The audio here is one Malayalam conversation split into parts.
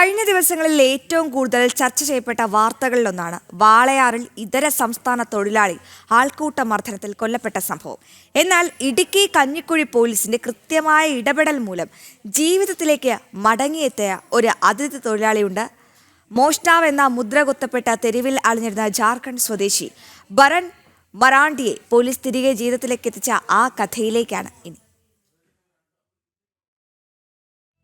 കഴിഞ്ഞ ദിവസങ്ങളിൽ ഏറ്റവും കൂടുതൽ ചർച്ച ചെയ്യപ്പെട്ട വാർത്തകളിലൊന്നാണ് വാളയാറിൽ ഇതര സംസ്ഥാന തൊഴിലാളി ആൾക്കൂട്ട മർദ്ദനത്തിൽ കൊല്ലപ്പെട്ട സംഭവം. എന്നാൽ ഇടുക്കി കഞ്ഞിക്കുഴി പോലീസിന്റെ കൃത്യമായ ഇടപെടൽ മൂലം ജീവിതത്തിലേക്ക് മടങ്ങിയെത്തിയ ഒരു അതിഥി തൊഴിലാളിയുണ്ട്. മോഷ്ടാവ് എന്ന മുദ്ര കുത്തപ്പെട്ട തെരുവിൽ അണിഞ്ഞിരുന്ന ജാർഖണ്ഡ് സ്വദേശി ബരൻ മറാണ്ടിയെ പോലീസ് തിരികെ ജീവിതത്തിലേക്ക് എത്തിച്ച ആ കഥയിലേക്കാണ് ഇനി.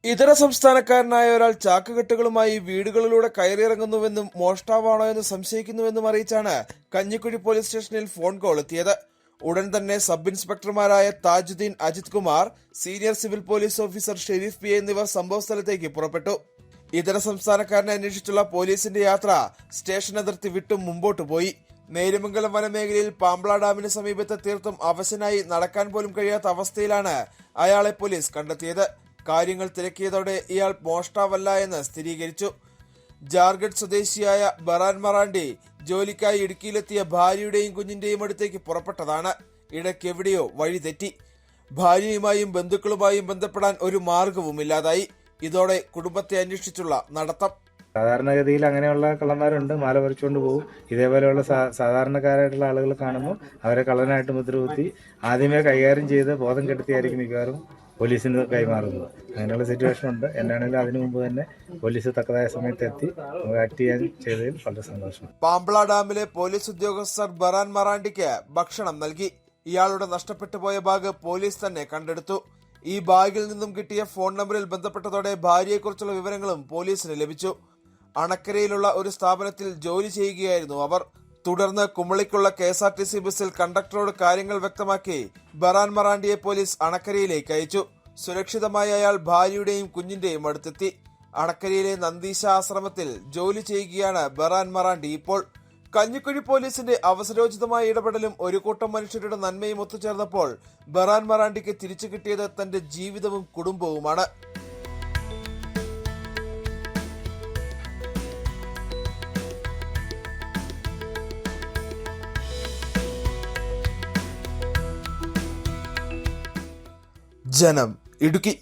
ഇതര സംസ്ഥാനക്കാരനായ ഒരാൾ ചാക്കുകെട്ടുകളുമായി വീടുകളിലൂടെ കയറിയിറങ്ങുന്നുവെന്നും മോഷ്ടാവാണോ എന്ന് സംശയിക്കുന്നുവെന്നും അറിയിച്ചാണ് കഞ്ഞിക്കുഴി പോലീസ് സ്റ്റേഷനിൽ ഫോൺ കോൾ എത്തിയത്. ഉടൻ തന്നെ സബ് ഇൻസ്പെക്ടർമാരായ Thajudheen, Ajith Kumar, senior civil police officer Sherif P എന്നിവർ സംഭവസ്ഥലത്തേക്ക് പുറപ്പെട്ടു. ഇതര സംസ്ഥാനക്കാരനെ അന്വേഷിച്ചുള്ള പോലീസിന്റെ യാത്ര സ്റ്റേഷൻ അതിർത്തി വിട്ടും മുമ്പോട്ട് പോയി. നേര്യമംഗലം വനമേഖലയിൽ പാംബ്ള ഡാമിന് സമീപത്ത് തീർത്തും അവശനായി നടക്കാൻ പോലും കഴിയാത്ത അവസ്ഥയിലാണ് അയാളെ പോലീസ് കണ്ടെത്തിയത്. കാര്യങ്ങൾ തിരക്കിയതോടെ ഇയാൾ മോഷ്ടാവല്ല എന്ന് സ്ഥിരീകരിച്ചു. ജാർഖണ്ഡ് സ്വദേശിയായ ബറാൻ മറാണ്ടി ജോലിക്കായി ഇടുക്കിയിലെത്തിയ ഭാര്യയുടെയും കുഞ്ഞിന്റെയും അടുത്തേക്ക് പുറപ്പെട്ടതാണ്. ഇടയ്ക്കെവിടെയോ വഴി തെറ്റി. ഭാര്യയുമായും ബന്ധുക്കളുമായും ബന്ധപ്പെടാൻ ഒരു മാർഗവുമില്ലാതായി. ഇതോടെ കുടുംബത്തെ അന്വേഷിച്ചുള്ള നടത്തം. സാധാരണഗതിയിൽ അങ്ങനെയുള്ള കള്ളന്മാരുണ്ട്, മാല പറിച്ചുകൊണ്ട് പോകും. ഇതേപോലെയുള്ള സാധാരണക്കാരായിട്ടുള്ള ആളുകൾ കാണുമ്പോൾ അവരെ കള്ളനായിട്ട് മുദ്രകുത്തി ആദ്യമേ കൈകാര്യം ചെയ്ത് ബോധം കെടുത്തിയായിരിക്കും മിക്കവാറും പോലീസിന് കൈമാറുന്നത്. അങ്ങനെയുള്ള സിറ്റുവേഷൻ ഉണ്ട്. എന്നാണെങ്കിലും അതിനു മുമ്പ് തന്നെ പോലീസ് തക്കതായ സമയത്ത് എത്തി ആക്ട് ചെയ്യാൻ ചെയ്തതിൽ വളരെ സന്തോഷം. പാംബ്ള ഡാമിലെ പോലീസ് ഉദ്യോഗസ്ഥർ ബറാൻ മറാണ്ടിക്ക് ഭക്ഷണം നൽകി. ഇയാളുടെ നഷ്ടപ്പെട്ടു പോയ ബാഗ് പോലീസ് തന്നെ കണ്ടെടുത്തു. ഈ ബാഗിൽ നിന്നും കിട്ടിയ ഫോൺ നമ്പറിൽ ബന്ധപ്പെട്ടതോടെ ഭാര്യയെക്കുറിച്ചുള്ള വിവരങ്ങളും പോലീസിന് ലഭിച്ചു. അണക്കരയിലുള്ള ഒരു സ്ഥാപനത്തിൽ ജോലി ചെയ്യുകയായിരുന്നു അവർ. തുടർന്ന് കുമളിക്കുള്ള KSRTC ബസ്സിൽ കണ്ടക്ടറോട് കാര്യങ്ങൾ വ്യക്തമാക്കി ബറാൻ മറാണ്ടിയെ പോലീസ് അണക്കരയിലേക്ക് അയച്ചു. സുരക്ഷിതമായി അയാൾ ഭാര്യയുടെയും കുഞ്ഞിന്റെയും അടുത്തെത്തി. അണക്കരയിലെ നന്ദീശ ആശ്രമത്തിൽ ജോലി ചെയ്യുകയാണ് ബറാൻ മറാണ്ടി ഇപ്പോൾ. കഞ്ഞിക്കുഴി പോലീസിന്റെ അവസരോചിതമായ ഇടപെടലും ഒരു കൂട്ടം മനുഷ്യരുടെ നന്മയും ഒത്തുചേർന്നപ്പോൾ ബറാൻ മറാണ്ടിക്ക് തിരിച്ചു കിട്ടിയത് തന്റെ ജീവിതവും കുടുംബവുമാണ്. ജനം, ഇടുക്കി.